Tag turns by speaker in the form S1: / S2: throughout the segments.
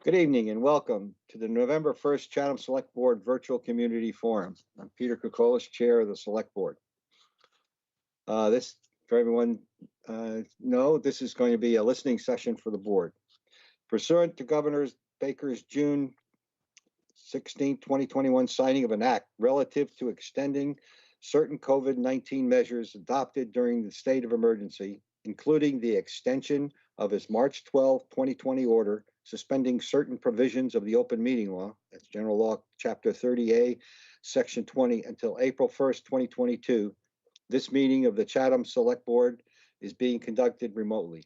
S1: Good evening and welcome to the November 1st Chatham Select Board Virtual Community Forum. I'm Peter Kokolas, Chair of the Select Board. For everyone know, this is going to be a listening session for the board. Pursuant to Governor Baker's June 16, 2021 signing of an act relative to extending certain COVID-19 measures adopted during the state of emergency, including the extension of his March 12, 2020 order suspending certain provisions of the open meeting law, that's General Law, Chapter 30A, Section 20, until April 1st, 2022. This meeting of the Chatham Select Board is being conducted remotely.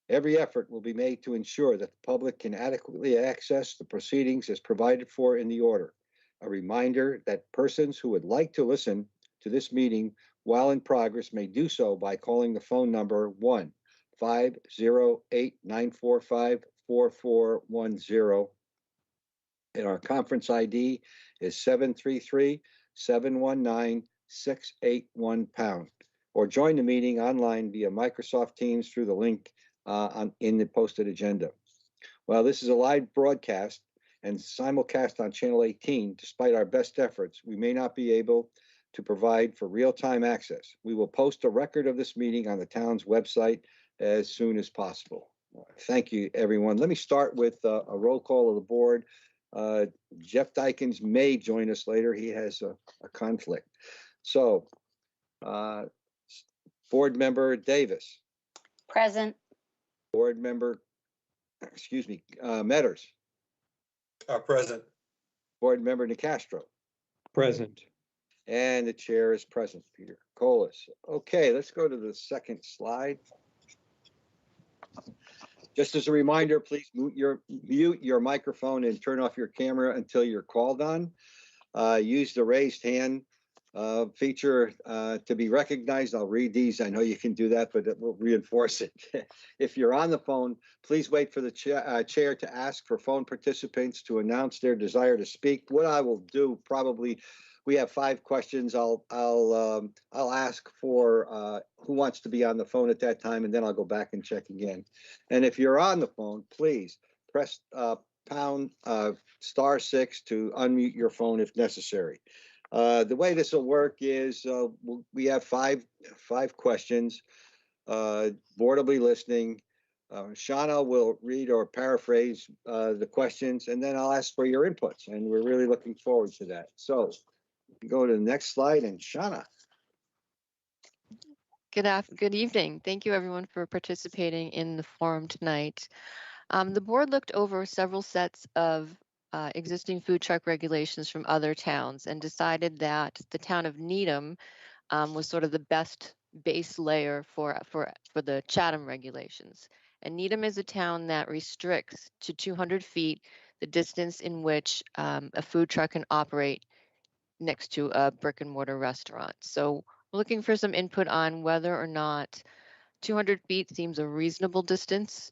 S1: Every effort will be made to ensure that the public can adequately access the proceedings as provided for in the order. A reminder that persons who would like to listen to this meeting while in progress may do so by calling the phone number 1-508-945-4410. And our conference ID is 733-719-681#. Or join the meeting online via Microsoft Teams through the link in the posted agenda. While this is a live broadcast and simulcast on Channel 18, despite our best efforts, we may not be able to provide for real-time access. We will post a record of this meeting on the town's website as soon as possible. Thank you, everyone. Let me start with a roll call of the board. Jeff Dykins may join us later. He has a conflict. So, Board Member Davis.
S2: Present.
S1: Board Member, Metters.
S3: Present.
S1: Board Member Nicastro.
S4: Present.
S1: And the chair is present, Peter Kokolas. Okay, let's go to the second slide. Just as a reminder, please mute your microphone and turn off your camera until you're called on. Use the raised hand feature to be recognized. I'll read these. I know you can do that, but it will reinforce it. If you're on the phone, please wait for the chair to ask for phone participants to announce their desire to speak. What I will do, probably, we have 5 questions. I'll ask for who wants to be on the phone at that time, and then I'll go back and check again. And if you're on the phone, please press #6 to unmute your phone if necessary. The way this will work is we have five questions. Board will be listening. Shauna will read or paraphrase the questions, and then I'll ask for your inputs, and we're really looking forward to that. So go to the next slide, and Shauna.
S5: Good evening. Thank you, everyone, for participating in the forum tonight. The board looked over several sets of existing food truck regulations from other towns and decided that the town of Needham was sort of the best base layer for the Chatham regulations. And Needham is a town that restricts to 200 feet the distance in which a food truck can operate next to a brick and mortar restaurant. So we're looking for some input on whether or not 200 feet seems a reasonable distance,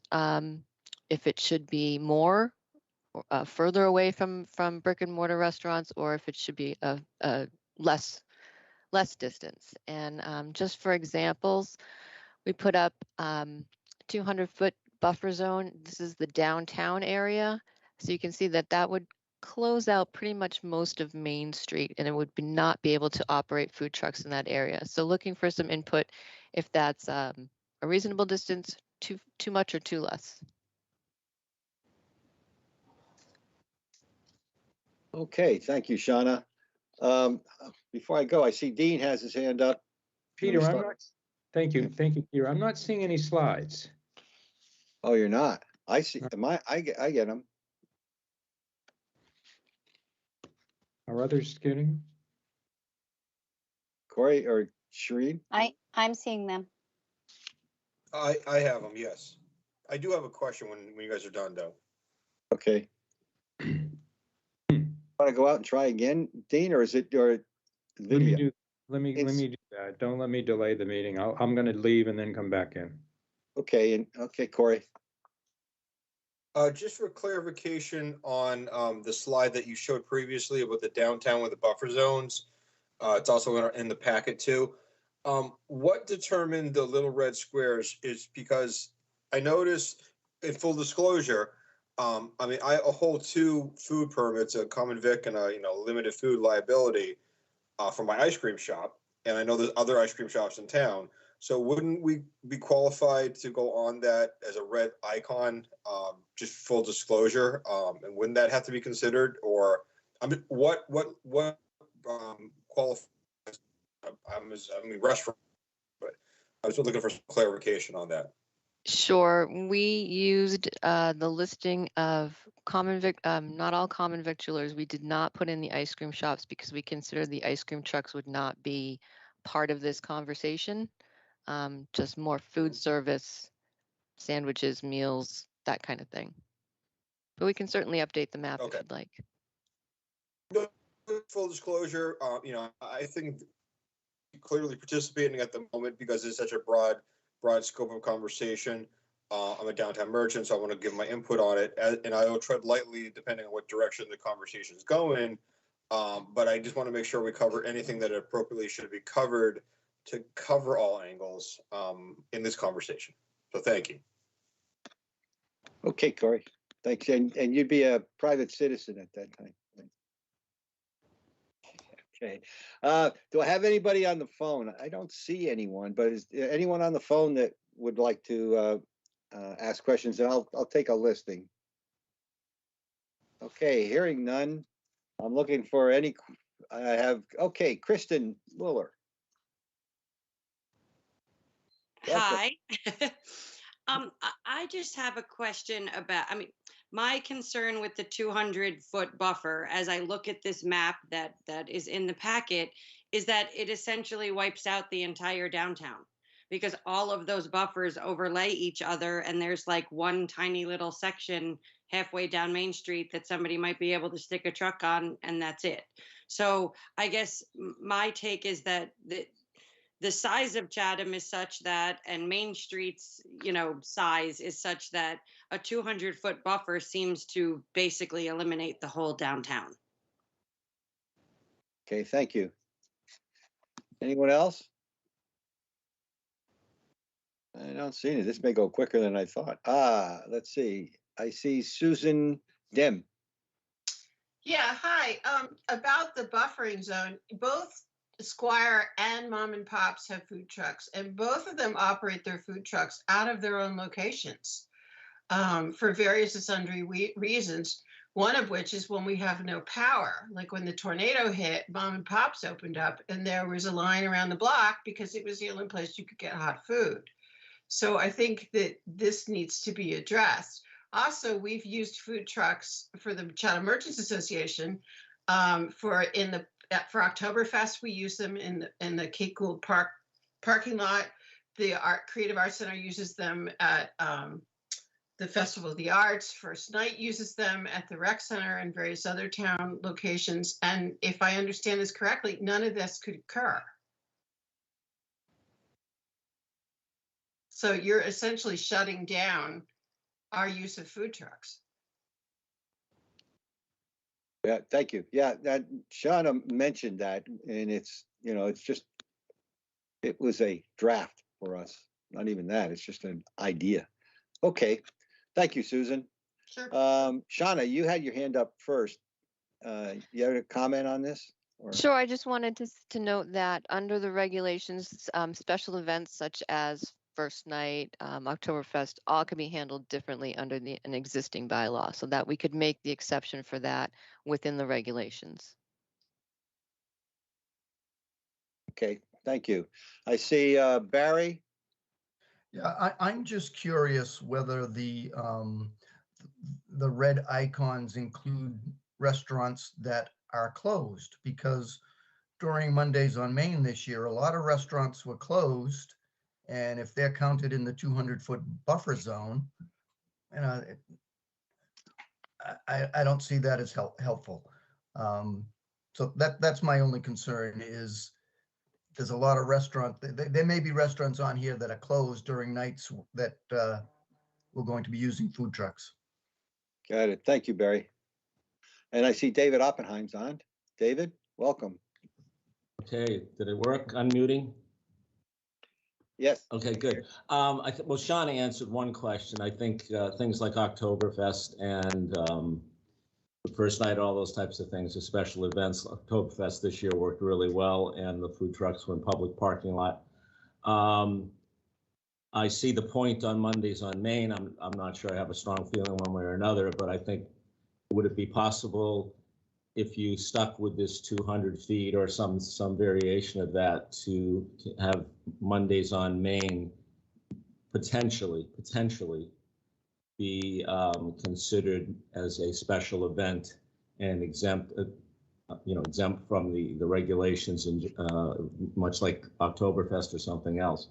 S5: if it should be more further away from brick and mortar restaurants, or if it should be a less distance. And just for examples, we put up 200-foot buffer zone. This is the downtown area. So you can see that would close out pretty much most of Main Street, and it would not be able to operate food trucks in that area. So looking for some input if that's a reasonable distance, too much or too less.
S1: Okay, thank you, Shauna. Before I go, I see Dean has his hand up.
S4: Peter, I'm not. Thank you, Peter. I'm not seeing any slides.
S1: Oh, you're not. I see. I get them.
S4: Are others getting?
S1: Corey or Shereen?
S2: I'm seeing them.
S3: I have them, yes. I do have a question when you guys are done, though.
S1: Okay. Want to go out and try again, Dean, or is it your video?
S4: Let me do that. Don't let me delay the meeting. I'm going to leave and then come back in.
S1: Okay, okay, Corey.
S3: Just for clarification on the slide that you showed previously about the downtown with the buffer zones, it's also in the packet too. What determined the little red squares is because I noticed, in full disclosure, I mean, I hold two food permits, a common vic and a, limited food liability, for my ice cream shop. And I know there's other ice cream shops in town. So wouldn't we be qualified to go on that as a red icon, just full disclosure? And wouldn't that have to be considered? Or, I mean, what qualifies, restaurant, but I was looking for some clarification on that.
S5: Sure, we used the listing of not all common victulars. We did not put in the ice cream shops because we considered the ice cream trucks would not be part of this conversation. Just more food service, sandwiches, meals, that kind of thing. But we can certainly update the map if
S3: Okay.
S5: you'd like.
S3: No, full disclosure, I think clearly participating at the moment because it's such a broad scope of conversation. I'm a downtown merchant, so I want to give my input on it, and I will tread lightly depending on what direction the conversation is going. But I just want to make sure we cover anything that appropriately should be covered to cover all angles in this conversation. So thank you.
S1: Okay, Corey, thanks. And you'd be a private citizen at that time. Okay. Do I have anybody on the phone? I don't see anyone, but is there anyone on the phone that would like to ask questions? And I'll take a listing. Okay, hearing none. I'm looking for any. I have, okay, Kristen Mueller.
S6: Hi. I just have a question about, my concern with the 200-foot buffer, as I look at this map that is in the packet, is that it essentially wipes out the entire downtown because all of those buffers overlay each other. And there's like one tiny little section halfway down Main Street that somebody might be able to stick a truck on, and that's it. So I guess my take is that the size of Chatham is such that, and Main Street's, size is such that a 200-foot buffer seems to basically eliminate the whole downtown.
S1: Okay, thank you. Anyone else? I don't see any. This may go quicker than I thought. Let's see. I see Susan Dim.
S7: Yeah, hi. About the buffering zone, both Squire and Mom and Pops have food trucks, and both of them operate their food trucks out of their own locations for various and sundry reasons. One of which is when we have no power, like when the tornado hit, Mom and Pops opened up, and there was a line around the block because it was the only place you could get hot food. So I think that this needs to be addressed. Also, we've used food trucks for the Chatham Merchants Association for Oktoberfest. We use them in the Kate Gould Park parking lot. The Creative Arts Center uses them at the Festival of the Arts. First Night uses them at the Rec Center and various other town locations. And if I understand this correctly, none of this could occur. So you're essentially shutting down our use of food trucks.
S1: Yeah, thank you. Yeah, that Shauna mentioned that, and it's, it's just, it was a draft for us. Not even that, it's just an idea. Okay, thank you, Susan.
S7: Sure.
S1: Shauna, you had your hand up first. You have a comment on this? Or?
S5: Sure, I just wanted to note that under the regulations, special events such as First Night, Oktoberfest, all can be handled differently under an existing bylaw, so that we could make the exception for that within the regulations.
S1: Okay, thank you. I see Barry.
S8: Yeah, I'm just curious whether the red icons include restaurants that are closed, because during Mondays on Main this year, a lot of restaurants were closed. And if they're counted in the 200-foot buffer zone, I don't see that as helpful. So that's my only concern is there's a lot of there may be restaurants on here that are closed during nights that we're going to be using food trucks.
S1: Got it. Thank you, Barry. And I see David Oppenheim's on. David, welcome.
S9: Okay, did it work? Unmuting?
S1: Yes.
S9: Okay, good. Well, Shauna answered one question. I think things like Oktoberfest and the first night, all those types of things, the special events. Oktoberfest this year worked really well, and the food trucks were in public parking lot. I see the point on Mondays on Main. I'm not sure I have a strong feeling one way or another, but I think, would it be possible if you stuck with this 200 feet or some variation of that to have Mondays on Main potentially be considered as a special event and exempt from the regulations, and much like Oktoberfest or something else?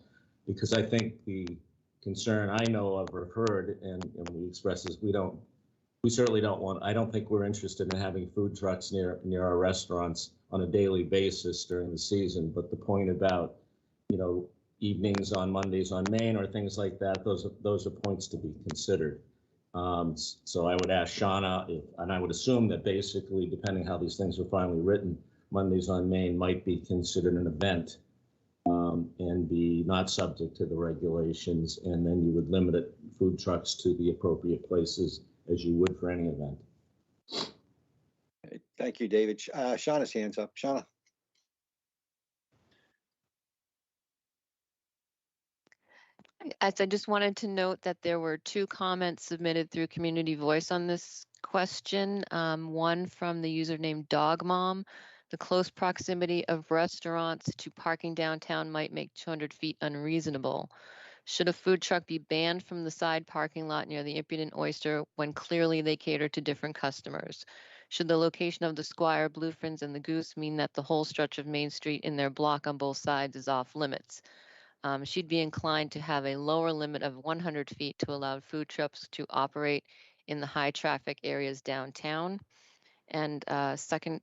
S9: Because I think the concern I know of or heard, and we express is we certainly don't want, I don't think we're interested in having food trucks near our restaurants on a daily basis during the season. But the point about, evenings on Mondays on Main or things like that, those are points to be considered. So I would ask Shauna, and I would assume that basically, depending how these things are finally written, Mondays on Main might be considered an event and be not subject to the regulations, and then you would limit food trucks to the appropriate places as you would for any event.
S1: Thank you, David. Shauna's hands up. Shauna.
S5: As I just wanted to note that there were 2 comments submitted through Community Voice on this question. One from the username Dogmom. The close proximity of restaurants to parking downtown might make 200 feet unreasonable. Should a food truck be banned from the side parking lot near the Impudent Oyster when clearly they cater to different customers? Should the location of the Squire, Bluefins, and the Goose mean that the whole stretch of Main Street in their block on both sides is off limits? She'd be inclined to have a lower limit of 100 feet to allow food trucks to operate in the high traffic areas downtown. And second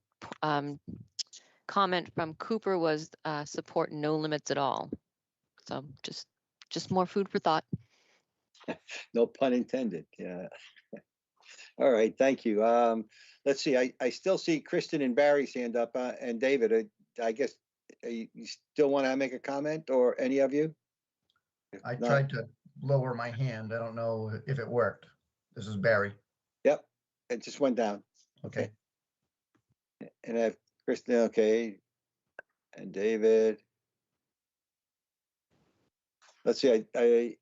S5: comment from Cooper was support no limits at all. So just more food for thought.
S1: No pun intended. Yeah. All right. Thank you. Let's see. I still see Kristen and Barry's hand up, and David. I guess you still want to make a comment, or any of you?
S8: I tried to lower my hand. I don't know if it worked. This is Barry.
S1: Yep. It just went down.
S8: Okay.
S1: And I have Kristen. Okay. And David. Let's see.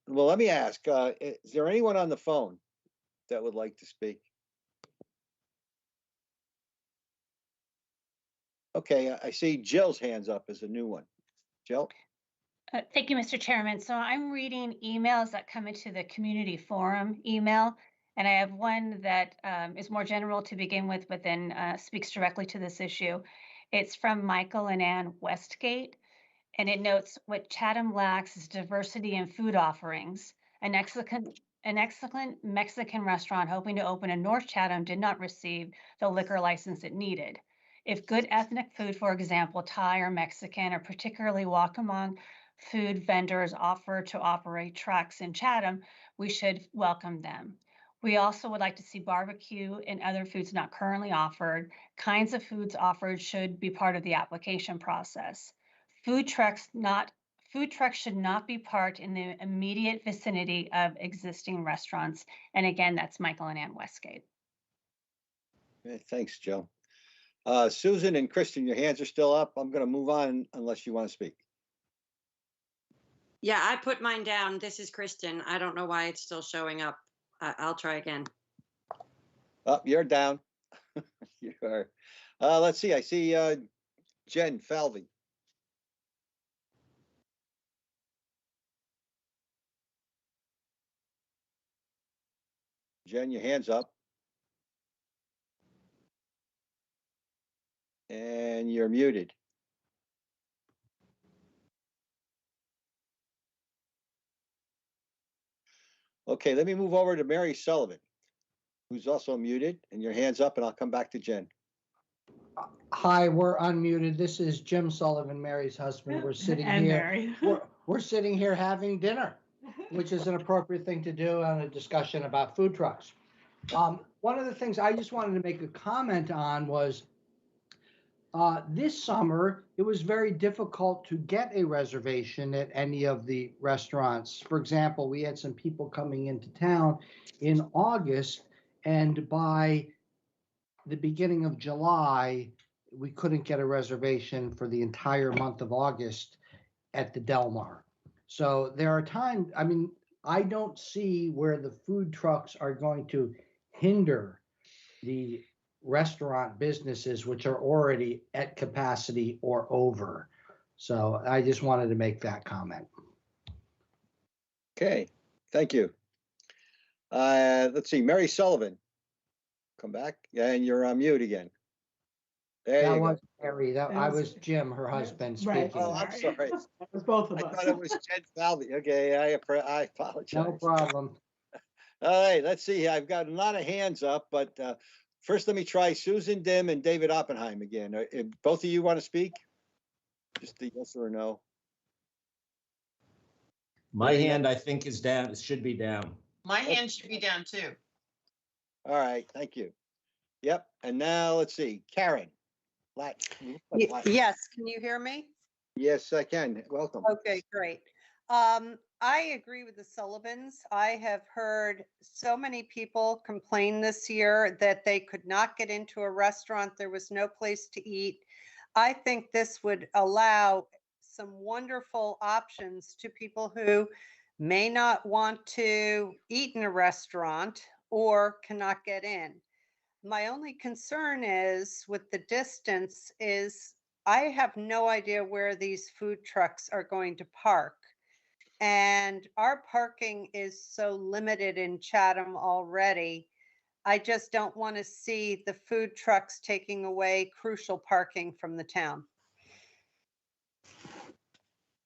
S1: Well, let me ask. Is there anyone on the phone that would like to speak? Okay, I see Jill's hands up as a new one. Jill?
S2: Thank you, Mr. Chairman. So I'm reading emails that come into the community forum email, and I have one that is more general to begin with, but then speaks directly to this issue. It's from Michael and Ann Westgate, and it notes what Chatham lacks is diversity in food offerings. An excellent Mexican restaurant hoping to open in North Chatham did not receive the liquor license it needed. If good ethnic food, for example, Thai or Mexican, or particularly Wakamong food vendors offer to operate trucks in Chatham, we should welcome them. We also would like to see barbecue and other foods not currently offered. Kinds of foods offered should be part of the application process. Food trucks should not be parked in the immediate vicinity of existing restaurants. And again, that's Michael and Ann Westgate.
S1: Okay, thanks, Jill. Susan and Kristen, your hands are still up. I'm going to move on unless you want to speak.
S6: Yeah, I put mine down. This is Kristen. I don't know why it's still showing up. I'll try again.
S1: Oh, you're down. You are. Let's see. I see Jen Falvey. Jen, your hands up. And you're muted. Okay, let me move over to Mary Sullivan, who's also muted, and your hands up, and I'll come back to Jen.
S10: Hi, we're unmuted. This is Jim Sullivan, Mary's husband. We're sitting here. We're sitting here having dinner, which is an appropriate thing to do on a discussion about food trucks. One of the things I just wanted to make a comment on was This summer, it was very difficult to get a reservation at any of the restaurants. For example, we had some people coming into town in August, and by the beginning of July, we couldn't get a reservation for the entire month of August at the Del Mar. So there are times, I mean, I don't see where the food trucks are going to hinder the restaurant businesses, which are already at capacity or over. So I just wanted to make that comment.
S1: Okay, thank you. Let's see, Mary Sullivan. Come back, and you're on mute again. There
S10: That
S1: you go.
S10: was Mary. I was Jim, her husband,
S11: Right.
S10: speaking.
S1: Oh, I'm sorry.
S11: It was both of
S1: I
S11: us.
S1: thought it was Jen Falvey. Okay, I apologize.
S10: No problem.
S1: All right, let's see. I've got a lot of hands up, but first let me try Susan Dim and David Oppenheim again. If both of you want to speak? Just a yes or a no.
S9: My hand, I think, is down. It should be down.
S7: My hand should be down too.
S1: All right, thank you. Yep, and now let's see, Karen.
S12: Yes, can you hear me?
S1: Yes, I can. Welcome.
S12: Okay, great. I agree with the Sullivans. I have heard so many people complain this year that they could not get into a restaurant. There was no place to eat. I think this would allow some wonderful options to people who may not want to eat in a restaurant or cannot get in. My only concern is with the distance is I have no idea where these food trucks are going to park. And our parking is so limited in Chatham already. I just don't want to see the food trucks taking away crucial parking from the town.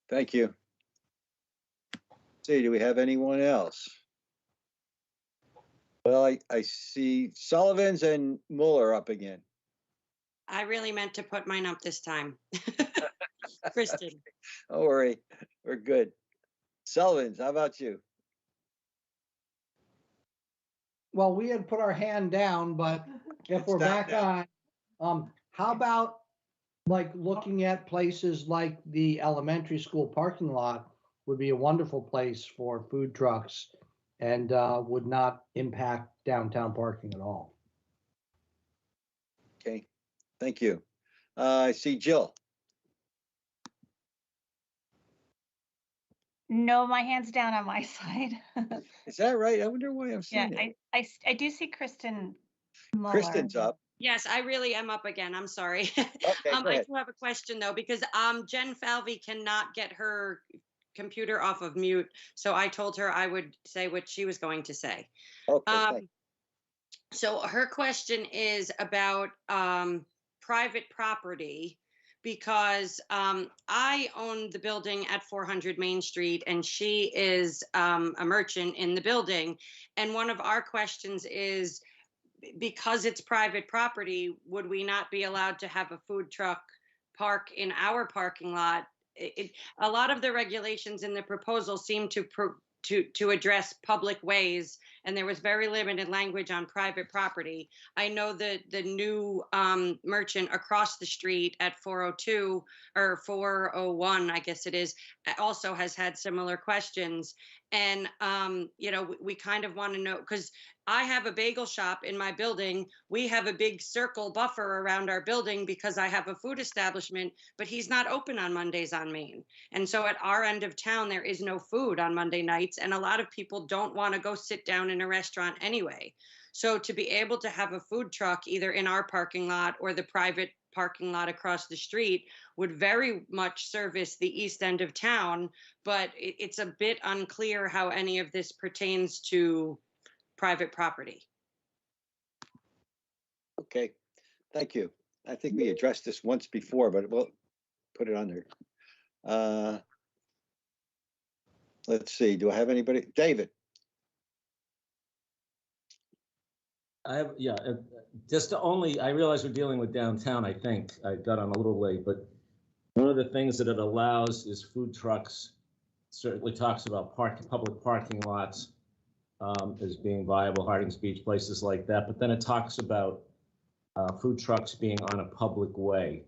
S1: Thank you. Let's see, do we have anyone else? Well, I see Sullivan's and Mueller up again.
S6: I really meant to put mine up this time. Kristen.
S1: Don't worry, we're good. Sullivan's, how about you?
S10: Well, we had put our hand down, but if we're back on, how about like looking at places like the elementary school parking lot would be a wonderful place for food trucks and would not impact downtown parking at all.
S1: Okay, thank you. I see Jill.
S2: No, my hand's down on my side.
S1: Is that right? I wonder why I'm
S2: Yeah,
S1: seeing it.
S2: I do see Kristen Muller.
S1: Kristen's up.
S6: Yes, I really am up again. I'm sorry.
S1: Okay, go
S6: I
S1: ahead.
S6: do have a question though, because Jen Falvey cannot get her computer off of mute. So I told her I would say what she was going to say.
S1: Okay, thanks.
S6: So her question is about private property, because I own the building at 400 Main Street and she is a merchant in the building. And one of our questions is, because it's private property, would we not be allowed to have a food truck park in our parking lot? A lot of the regulations in the proposal seem to address public ways, and there was very limited language on private property. I know that the new merchant across the street at 402 or 401, I guess it is, also has had similar questions. And, you know, we kind of want to know, because I have a bagel shop in my building. We have a big circle buffer around our building because I have a food establishment, but he's not open on Mondays on Main. And so at our end of town, there is no food on Monday nights. And a lot of people don't want to go sit down in a restaurant anyway. So to be able to have a food truck either in our parking lot or the private parking lot across the street would very much service the east end of town. But it's a bit unclear how any of this pertains to private property.
S1: Okay, thank you. I think we addressed this once before, but we'll put it on there. Let's see, do I have anybody? David?
S9: I have, yeah, I realize we're dealing with downtown, I think. I got on a little late, but one of the things that it allows is food trucks. Certainly talks about public parking lots as being viable, Harding's Beach, places like that. But then it talks about food trucks being on a public way.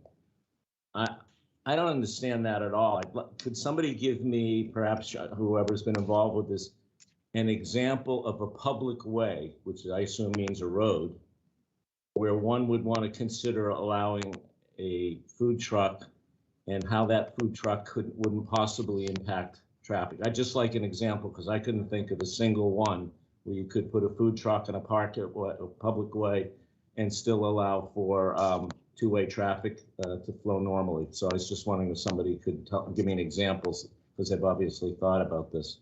S9: I don't understand that at all. Could somebody give me, perhaps whoever's been involved with this, an example of a public way, which I assume means a road, where one would want to consider allowing a food truck and how that food truck wouldn't possibly impact traffic? I'd just like an example, because I couldn't think of a single one where you could put a food truck in a public way and still allow for two-way traffic to flow normally. So I was just wondering if somebody could give me an example, because they've obviously thought about this.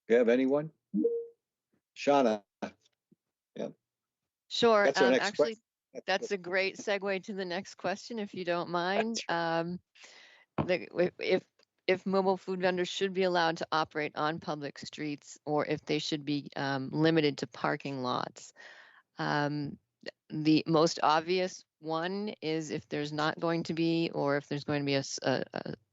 S1: You have anyone? Shauna? Yeah.
S5: Sure.
S1: That's our next
S5: Actually,
S1: question.
S5: that's a great segue to the next question, if you don't mind. If mobile food vendors should be allowed to operate on public streets, or if they should be limited to parking lots. The most obvious one is if there's not going to be, or if there's going to be a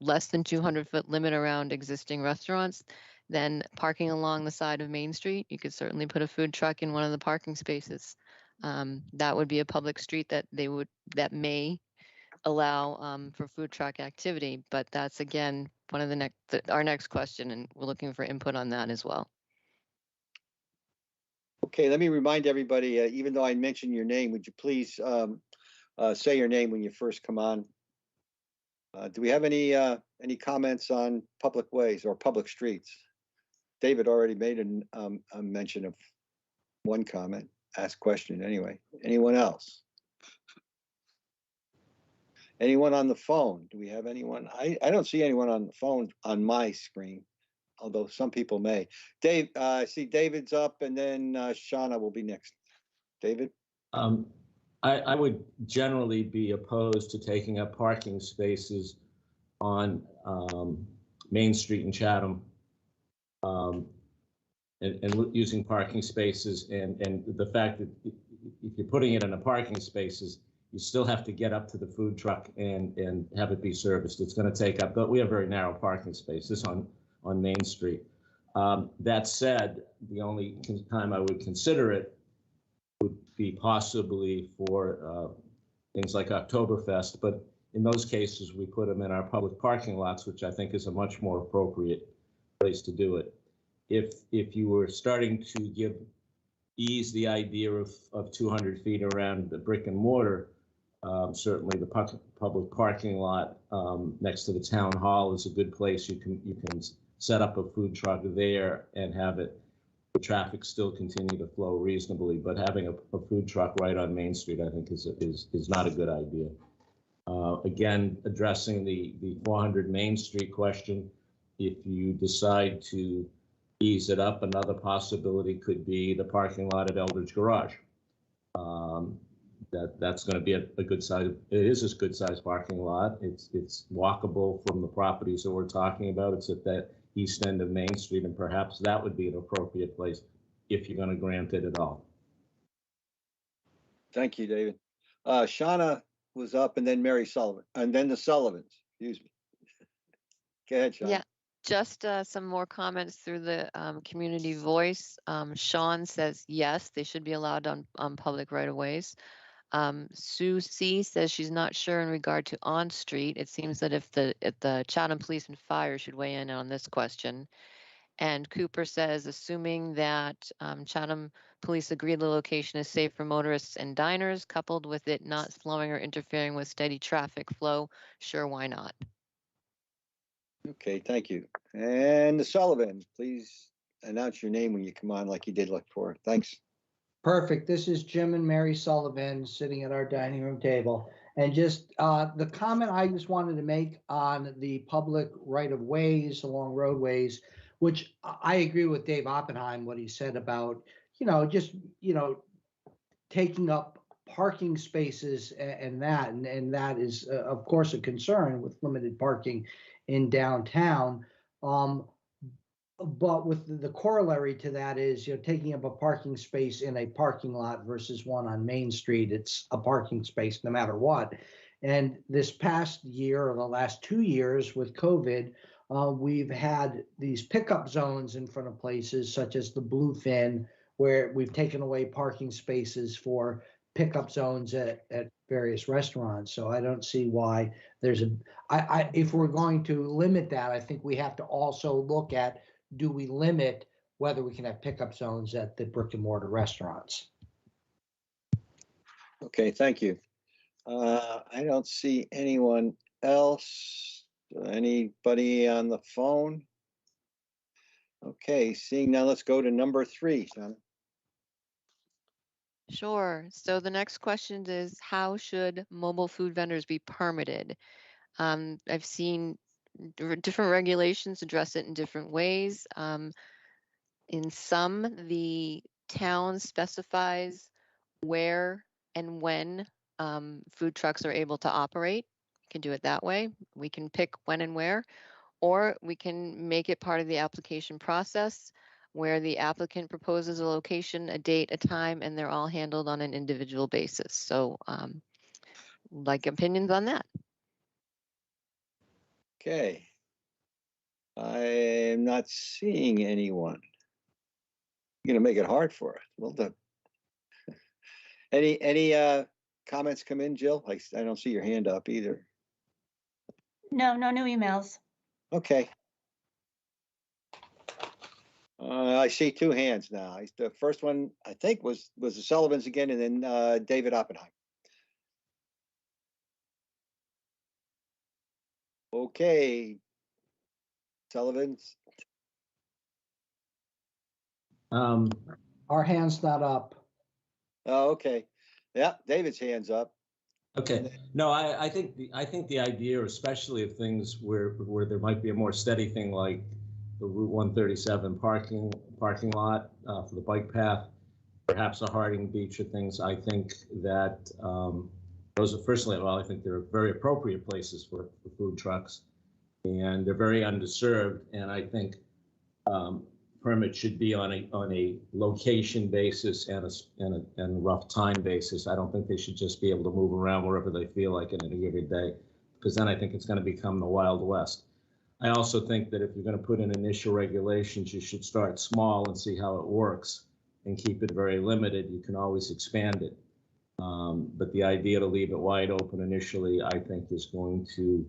S5: less than 200-foot limit around existing restaurants, then parking along the side of Main Street, you could certainly put a food truck in one of the parking spaces. That would be a public street that may allow for food truck activity, but that's again one of our next question, and we're looking for input on that as well.
S1: Okay, let me remind everybody, even though I mentioned your name, would you please say your name when you first come on? Do we have any comments on public ways or public streets? David already made a mention of one comment, asked question anyway. Anyone else? Anyone on the phone? Do we have anyone? I don't see anyone on the phone on my screen, although some people may. Dave, I see David's up, and then Shauna will be next. David?
S9: I would generally be opposed to taking up parking spaces on Main Street in Chatham, and using parking spaces, and the fact that if you're putting it in a parking spaces, you still have to get up to the food truck and have it be serviced. It's going to take up, but we have very narrow parking spaces on Main Street. That said, the only time I would consider it would be possibly for things like Oktoberfest, but in those cases, we put them in our public parking lots, which I think is a much more appropriate place to do it. If you were starting to ease the idea of 200 feet around the brick and mortar, certainly the public parking lot next to the town hall is a good place. You can set up a food truck there and have the traffic still continue to flow reasonably. But having a food truck right on Main Street, I think, is not a good idea. Again, addressing the 400 Main Street question, if you decide to ease it up, another possibility could be the parking lot at Eldridge Garage. That's going to be a good size. It is a good size parking lot. It's walkable from the properties that we're talking about. It's at that east end of Main Street, and perhaps that would be an appropriate place if you're going to grant it at all.
S1: Thank you, David. Shauna was up, and then Mary Sullivan, and then the Sullivans. Excuse me. Go ahead, Shauna.
S5: Yeah, just some more comments through the community voice. Sean says yes, they should be allowed on public right-of-ways. Sue C says she's not sure in regard to on street. It seems that if the Chatham Police and Fire should weigh in on this question. And Cooper says, assuming that Chatham Police agree the location is safe for motorists and diners, coupled with it not slowing or interfering with steady traffic flow, sure, why not?
S1: Okay, thank you. And the Sullivan, please announce your name when you come on, like you did look for. Thanks.
S10: Perfect. This is Jim and Mary Sullivan sitting at our dining room table. And just the comment I just wanted to make on the public right-of-ways along roadways, which I agree with Dave Oppenheim, what he said about, just, taking up parking spaces and that is, of course, a concern with limited parking in downtown. But with the corollary to that is, taking up a parking space in a parking lot versus one on Main Street, it's a parking space no matter what. And this past year or the last 2 years with COVID, we've had these pickup zones in front of places such as the Bluefin where we've taken away parking spaces for pickup zones at various restaurants. So I don't see why there's if we're going to limit that, I think we have to also look at, do we limit whether we can have pickup zones at the brick and mortar restaurants?
S1: Okay, thank you. I don't see anyone else. Anybody on the phone? Okay, seeing now, let's go to number 3, Sam.
S5: Sure. So the next question is, how should mobile food vendors be permitted? I've seen different regulations address it in different ways. In some, the town specifies where and when food trucks are able to operate. You can do it that way. We can pick when and where, or we can make it part of the application process where the applicant proposes a location, a date, a time, and they're all handled on an individual basis. So like opinions on that.
S1: Okay. I am not seeing anyone. You're gonna make it hard for us. Well done. Any comments come in, Jill? I don't see your hand up either.
S2: No new emails.
S1: Okay. I see 2 hands now. The first one, I think, was the Sullivans again, and then David Oppenheim. Okay. Sullivans.
S10: Our hand's not up.
S1: Oh, okay. Yeah, David's hand's up.
S9: Okay. No, I think the idea, especially of things where there might be a more steady thing like the Route 137 parking lot for the bike path, perhaps a Harding Beach or things. I think that those are I think they're very appropriate places for food trucks, and they're very underserved. And I think permits should be on a location basis and a rough time basis. I don't think they should just be able to move around wherever they feel like it any given day, because then I think it's going to become the Wild West. I also think that if you're going to put in initial regulations, you should start small and see how it works and keep it very limited. You can always expand it. But the idea to leave it wide open initially, I think, is going to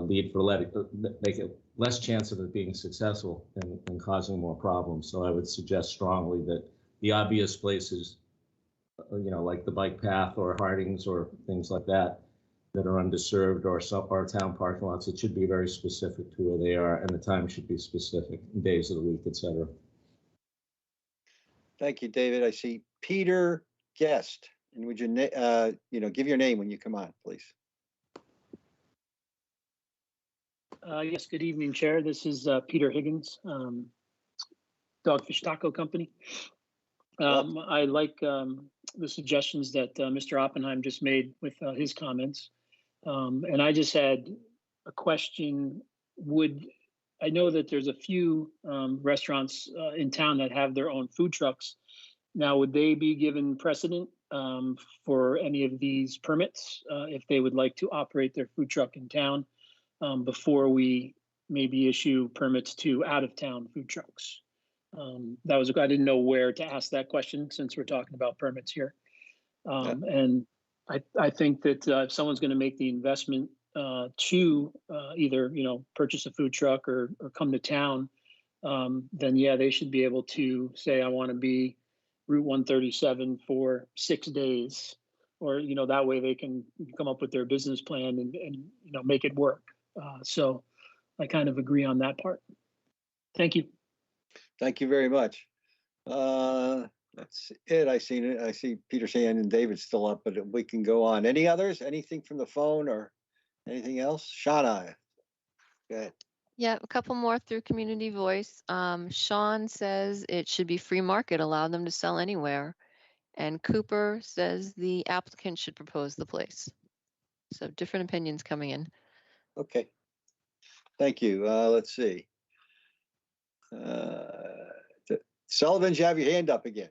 S9: make it less chance of it being successful and causing more problems. So I would suggest strongly that the obvious places, like the bike path or Harding's or things like that are underserved, or our town parking lots, it should be very specific to where they are, and the time should be specific, days of the week, etc.
S1: Thank you, David. I see Peter Guest. And would you, give your name when you come on, please?
S11: Yes, good evening, Chair. This is Peter Higgins, Dogfish Taco Company. I like the suggestions that Mr. Oppenheim just made with his comments. And I just had a question. I know that there's a few restaurants in town that have their own food trucks. Now, would they be given precedent for any of these permits if they would like to operate their food truck in town before we maybe issue permits to out-of-town food trucks? I didn't know where to ask that question since we're talking about permits here. And I think that if someone's going to make the investment to either purchase a food truck or come to town, then yeah, they should be able to say, I want to be Route 137 for 6 days, or that way they can come up with their business plan and make it work. So I kind of agree on that part. Thank you.
S1: Thank you very much. That's it. I see Peter saying and David's still up, but we can go on. Any others? Anything from the phone or anything else? Shauna, go ahead.
S5: Yeah, a couple more through community voice. Sean says it should be free market, allow them to sell anywhere. And Cooper says the applicant should propose the place. So different opinions coming in.
S1: Okay. Thank you. Let's see. Sullivan, you have your hand up again.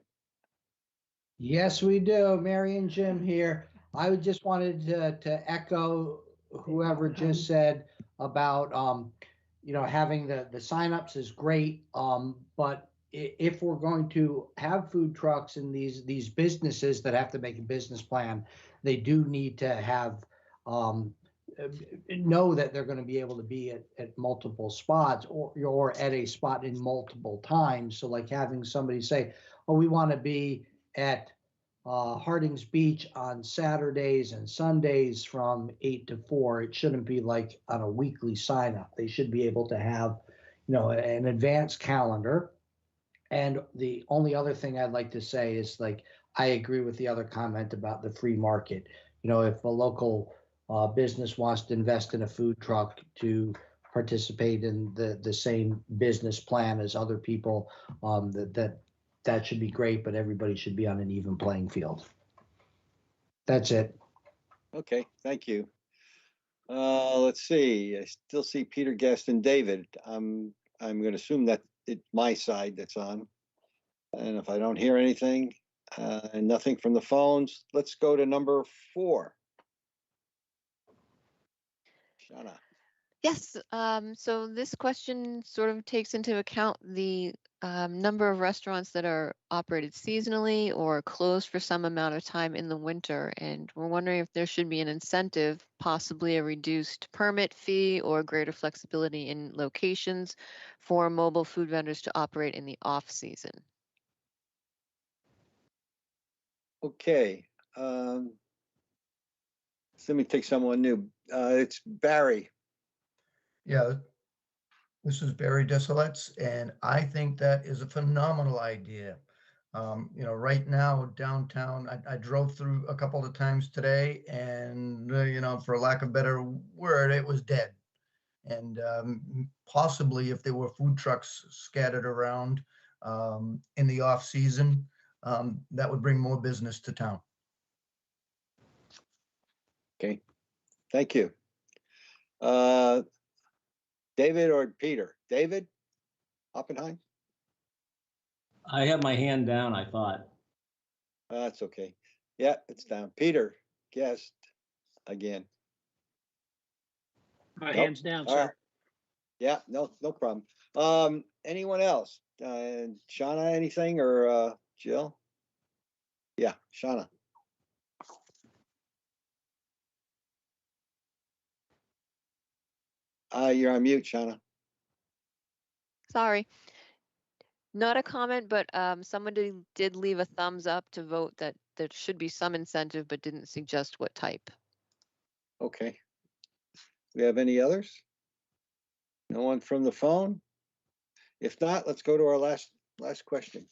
S10: Yes, we do. Mary and Jim here. I just wanted to echo whoever just said about having the signups is great, but if we're going to have food trucks and these businesses that have to make a business plan, they do need to have know that they're going to be able to be at multiple spots or at a spot in multiple times. So like having somebody say, oh, we want to be at Harding's Beach on Saturdays and Sundays from 8 to 4. It shouldn't be like on a weekly sign up. They should be able to have, an advanced calendar. And the only other thing I'd like to say is like, I agree with the other comment about the free market. If a local business wants to invest in a food truck to participate in the same business plan as other people, that should be great, but everybody should be on an even playing field. That's it.
S1: Okay, thank you. Let's see, I still see Peter, Guest, and David. I'm going to assume that it's my side that's on. And if I don't hear anything, and nothing from the phones, let's go to number 4. Shauna.
S5: Yes, so this question sort of takes into account the number of restaurants that are operated seasonally or closed for some amount of time in the winter. And we're wondering if there should be an incentive, possibly a reduced permit fee or greater flexibility in locations for mobile food vendors to operate in the off season.
S1: Okay. Let me take someone new. It's Barry.
S8: Yeah, this is Barry Desolets, and I think that is a phenomenal idea. Right now downtown, I drove through a couple of times today, and for lack of better word, it was dead. And possibly if there were food trucks scattered around in the off season, that would bring more business to town.
S1: Okay, thank you. David or Peter? David Oppenheim?
S9: I have my hand down, I thought.
S1: That's okay. Yeah, it's down. Peter, Guest, again.
S11: My
S1: Nope.
S11: hand's down,
S1: All
S11: sir.
S1: right. Yeah, no problem. Anyone else? Shauna, anything, or Jill? Yeah, Shauna. You're on mute, Shauna.
S5: Sorry. Not a comment, but someone did leave a thumbs up to vote that there should be some incentive, but didn't suggest what type.
S1: Okay. We have any others? No one from the phone? If not, let's go to our last question.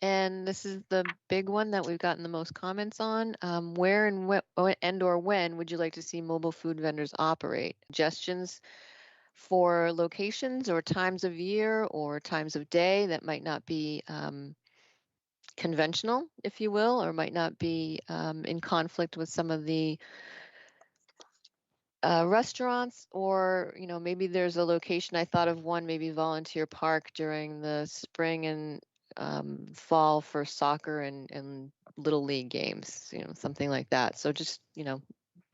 S5: And this is the big one that we've gotten the most comments on. Where and or when would you like to see mobile food vendors operate? Suggestions for locations or times of year or times of day that might not be conventional, if you will, or might not be in conflict with some of the restaurants, or maybe there's a location. I thought of one, maybe Volunteer Park during the spring and fall for soccer and little league games, something like that. So just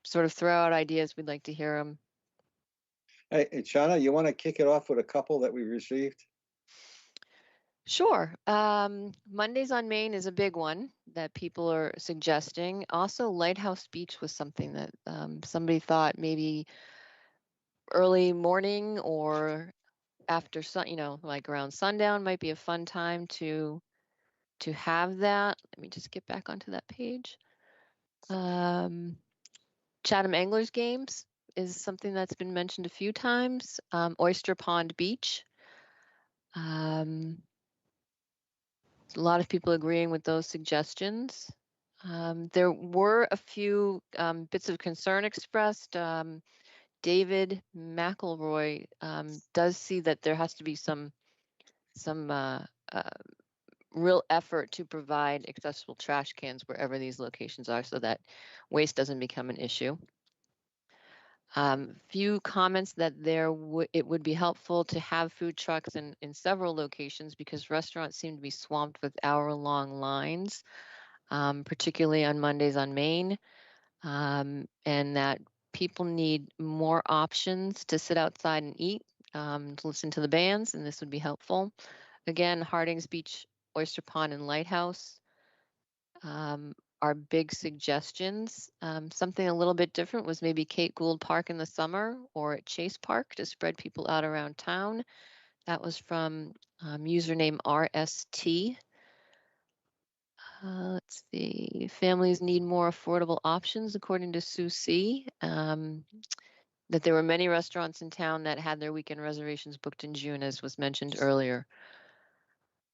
S5: sort of throw out ideas. We'd like to hear them.
S1: Hey, Shauna, you want to kick it off with a couple that we received?
S5: Sure. Mondays on Main is a big one that people are suggesting. Also, Lighthouse Beach was something that somebody thought maybe early morning or after like around sundown might be a fun time to have that. Let me just get back onto that page. Chatham Anglers Games is something that's been mentioned a few times. Oyster Pond Beach. A lot of people agreeing with those suggestions. There were a few bits of concern expressed. David McElroy does see that there has to be some real effort to provide accessible trash cans wherever these locations are so that waste doesn't become an issue. Few comments that it would be helpful to have food trucks in several locations because restaurants seem to be swamped with hour-long lines, particularly on Mondays on Main, and that people need more options to sit outside and eat. to listen to the bands, and this would be helpful. Again, Harding's Beach, Oyster Pond, and Lighthouse are big suggestions. Something a little bit different was maybe Kate Gould Park in the summer or at Chase Park to spread people out around town. That was from username RST. Let's see. Families need more affordable options, according to Sue C. That there were many restaurants in town that had their weekend reservations booked in June, as was mentioned earlier.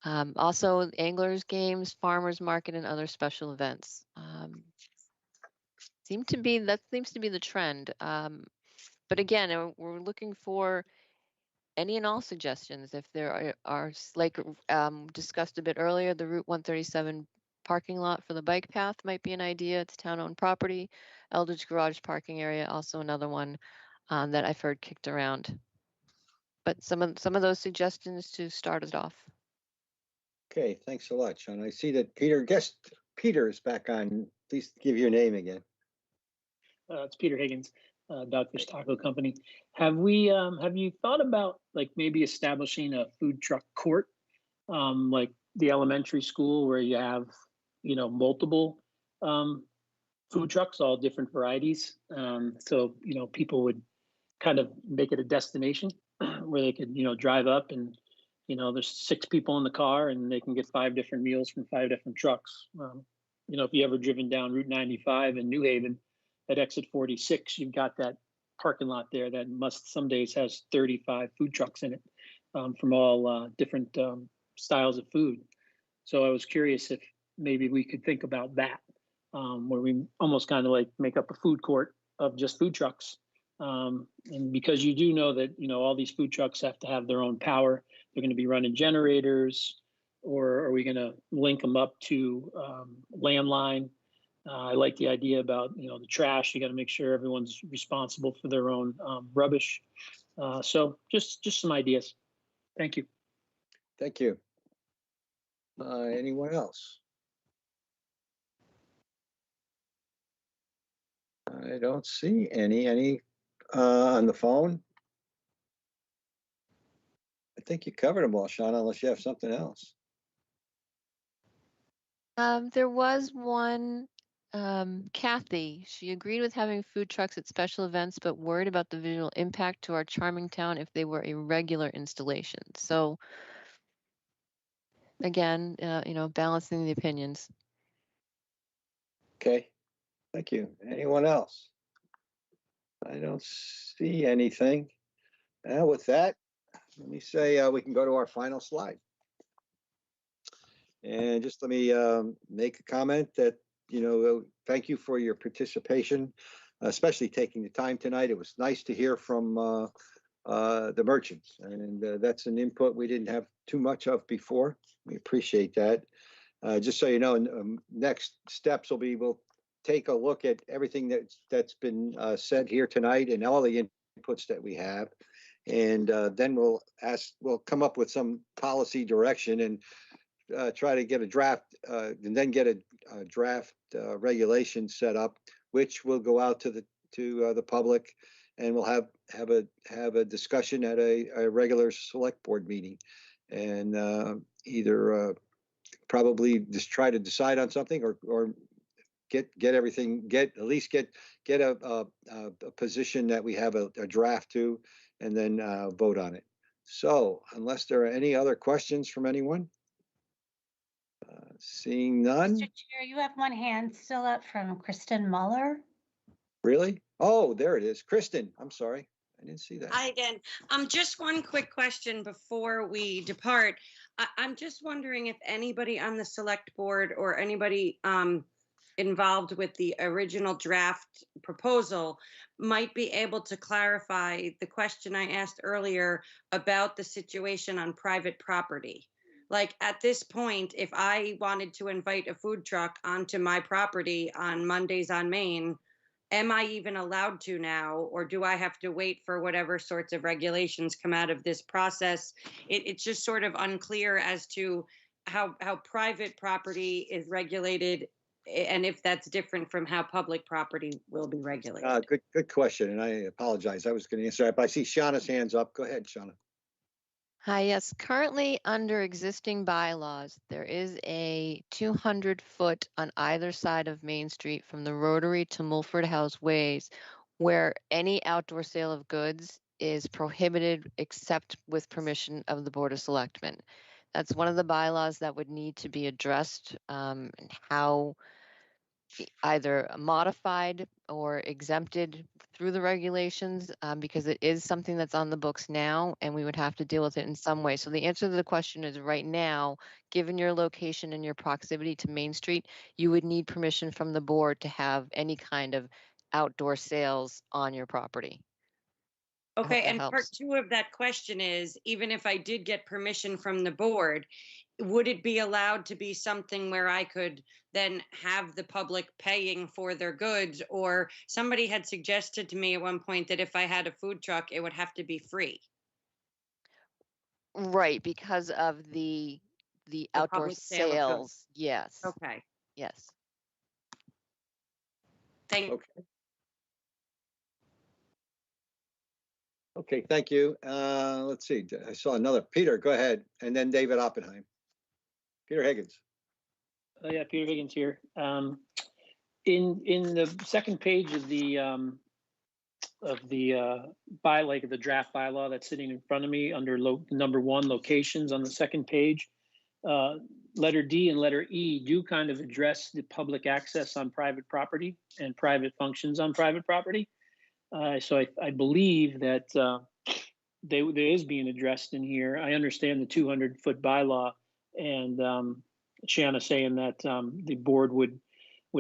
S5: Also, anglers, games, farmers market, and other special events. That seems to be the trend. But again, we're looking for any and all suggestions. If there are like discussed a bit earlier, the Route 137 parking lot for the bike path might be an idea. It's town-owned property. Eldridge Garage parking area, also another one that I've heard kicked around. But some of those suggestions to start it off.
S1: Okay, thanks a lot, Sean. I see that Peter is back on. Please give your name again.
S11: It's Peter Higgins, Dogfish Taco Company. Have you thought about like maybe establishing a food truck court, like the elementary school where you have, multiple food trucks, all different varieties. So, people would kind of make it a destination where they could, drive up and, there's 6 people in the car and they can get 5 different meals from 5 different trucks. If you ever driven down Route 95 in New Haven at exit 46, you've got that parking lot there that some days has 35 food trucks in it from all different styles of food. So I was curious if maybe we could think about that, where we almost kind of like make up a food court of just food trucks. And because you do know that, all these food trucks have to have their own power. They're going to be running generators, or are we going to link them up to landline? I like the idea about, the trash. You got to make sure everyone's responsible for their own rubbish. So just some ideas. Thank you.
S1: Thank you. Anyone else? I don't see any on the phone. I think you covered them all, Sean, unless you have something else.
S5: There was one, Kathy. She agreed with having food trucks at special events, but worried about the visual impact to our charming town if they were a regular installation. So again, balancing the opinions.
S1: Okay, thank you. Anyone else? I don't see anything. With that, let me say we can go to our final slide. And just let me make a comment that, thank you for your participation, especially taking the time tonight. It was nice to hear from the merchants, and that's an input we didn't have too much of before. We appreciate that. Just so you know, next steps will be we'll take a look at everything that's been said here tonight and all the inputs that we have. And then we'll come up with some policy direction and try to get a draft and then get a draft regulation set up, which will go out to the public, and we'll have a discussion at a regular select board meeting, and either probably just try to decide on something or get everything, at least get a position that we have a draft to, and then vote on it. So unless there are any other questions from anyone, seeing none.
S2: Mr. Chair, you have one hand still up from Kristen Muller.
S1: Really? Oh, there it is. Kristen, I'm sorry. I didn't see that.
S6: Hi again. Just one quick question before we depart. I'm just wondering if anybody on the select board or anybody involved with the original draft proposal might be able to clarify the question I asked earlier about the situation on private property. Like at this point, if I wanted to invite a food truck onto my property on Mondays on Main, am I even allowed to now, or do I have to wait for whatever sorts of regulations come out of this process? It's just sort of unclear as to how private property is regulated and if that's different from how public property will be regulated.
S1: Good question, and I apologize. I was going to answer that, but I see Shauna's hands up. Go ahead, Shauna.
S5: Hi, yes. Currently, under existing bylaws, there is a 200-foot on either side of Main Street from the Rotary to Mulford House Ways, where any outdoor sale of goods is prohibited except with permission of the Board of Selectmen. That's one of the bylaws that would need to be addressed, and how either modified or exempted through the regulations, because it is something that's on the books now and we would have to deal with it in some way. So the answer to the question is right now, given your location and your proximity to Main Street, you would need permission from the board to have any kind of outdoor sales on your property.
S6: Okay, and
S5: helps.
S6: part two of that question is, even if I did get permission from the board, would it be allowed to be something where I could then have the public paying for their goods? Or somebody had suggested to me at one point that if I had a food truck, it would have to be free.
S5: Right, because of the outdoor
S6: public sale of goods.
S5: sales. Yes.
S6: Okay,
S5: Yes.
S6: thank you.
S1: Okay. Okay, thank you. Let's see. I saw another. Peter, go ahead, and then David Oppenheim. Peter Higgins.
S11: Yeah, Peter Higgins here. In the second page of the the draft bylaw that's sitting in front of me under number 1, locations on the second page, letter D and letter E do kind of address the public access on private property and private functions on private property. So I believe that there is being addressed in here. I understand the 200-foot bylaw, and Shanna saying that the board would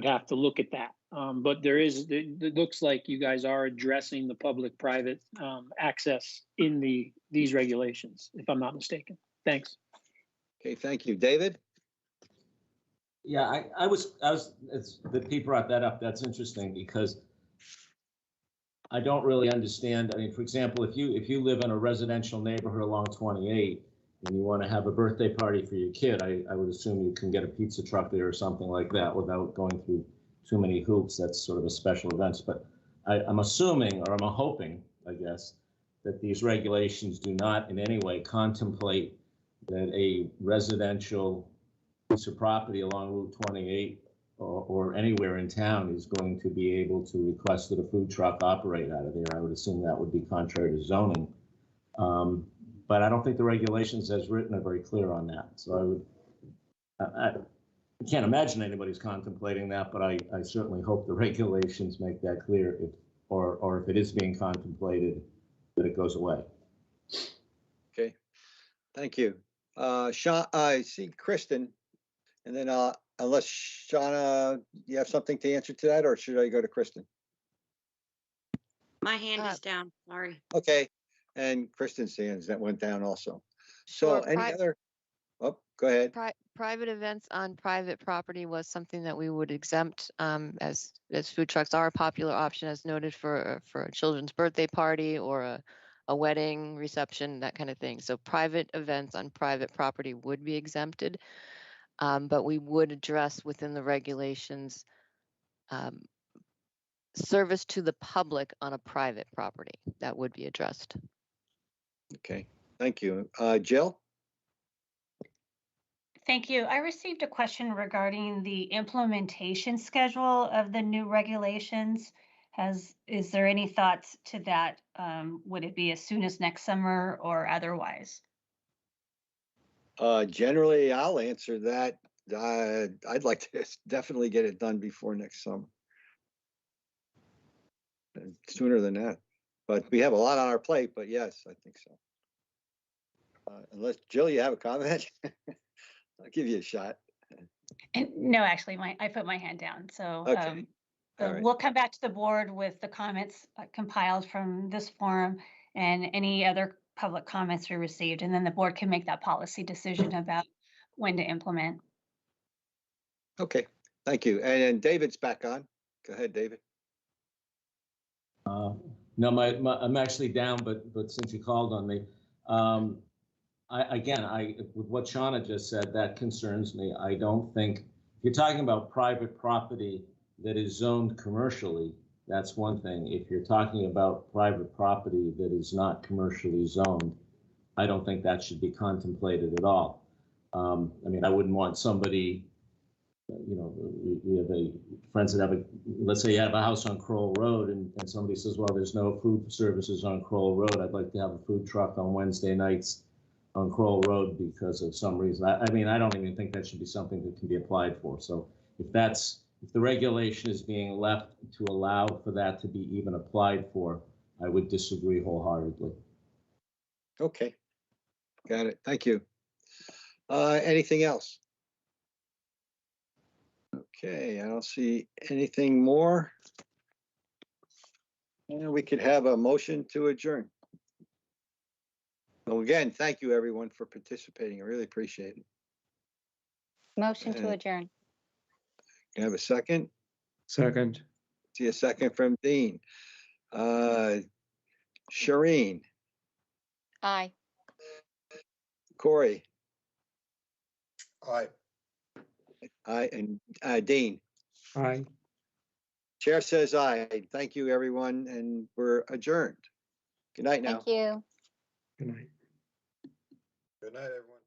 S11: have to look at that. But it looks like you guys are addressing the public-private access in these regulations, if I'm not mistaken. Thanks.
S1: Okay, thank you. David?
S9: Yeah, Pete brought that up. That's interesting because I don't really understand. I mean, for example, if you live in a residential neighborhood along 28 and you want to have a birthday party for your kid, I would assume you can get a pizza truck there or something like that without going through too many hoops. That's sort of a special event. But I'm assuming, or I'm hoping, I guess, that these regulations do not in any way contemplate that a residential piece of property along Route 28 or anywhere in town is going to be able to request that a food truck operate out of there. I would assume that would be contrary to zoning. But I don't think the regulations as written are very clear on that. So I can't imagine anybody's contemplating that, but I certainly hope the regulations make that clear, or if it is being contemplated, that it goes away.
S1: Okay, thank you. Sean, I see Kristen, and then unless Shauna, you have something to answer to that, or should I go to Kristen?
S6: My hand is down, sorry.
S1: Okay, and Kristen's hands that went down also. So
S5: Sure,
S1: any other, oh, go ahead.
S5: Private events on private property was something that we would exempt, as food trucks are a popular option, as noted for a children's birthday party or a wedding reception, that kind of thing. So private events on private property would be exempted, but we would address within the regulations service to the public on a private property. That would be addressed.
S1: Okay, thank you. Jill?
S2: Thank you. I received a question regarding the implementation schedule of the new regulations. Is there any thoughts to that? Would it be as soon as next summer or otherwise?
S1: Generally, I'll answer that. I'd like to definitely get it done before next summer. And sooner than that. But we have a lot on our plate, but yes, I think so. Unless, Jill, you have a comment? I'll give you a shot.
S2: No, actually, I put my hand down. So,
S1: Okay. All right.
S2: we'll come back to the board with the comments compiled from this forum and any other public comments we received, and then the board can make that policy decision about when to implement.
S1: Okay, thank you. And then David's back on. Go ahead, David.
S9: No, I'm actually down, but since you called on me, with what Shauna just said, that concerns me. I don't think you're talking about private property that is zoned commercially, that's one thing. If you're talking about private property that is not commercially zoned, I don't think that should be contemplated at all. I mean, I wouldn't want somebody, you know, we have friends that have let's say you have a house on Kroll Road and somebody says, well, there's no food services on Kroll Road. I'd like to have a food truck on Wednesday nights on Kroll Road because of some reason. I mean, I don't even think that should be something that can be applied for. So if the regulation is being left to allow for that to be even applied for, I would disagree wholeheartedly.
S1: Okay, got it. Thank you. Anything else? Okay, I don't see anything more. And we could have a motion to adjourn. So again, thank you everyone for participating. I really appreciate it.
S2: Motion to adjourn.
S1: Can I have a second?
S4: Second.
S1: See a second from Dean. Shireen,
S2: Aye.
S1: Corey,
S3: Aye.
S1: and Dean.
S4: Aye.
S1: Chair says aye. Thank you, everyone, and we're adjourned. Good night now.
S2: Thank you.
S4: Good night.
S3: Good night, everyone.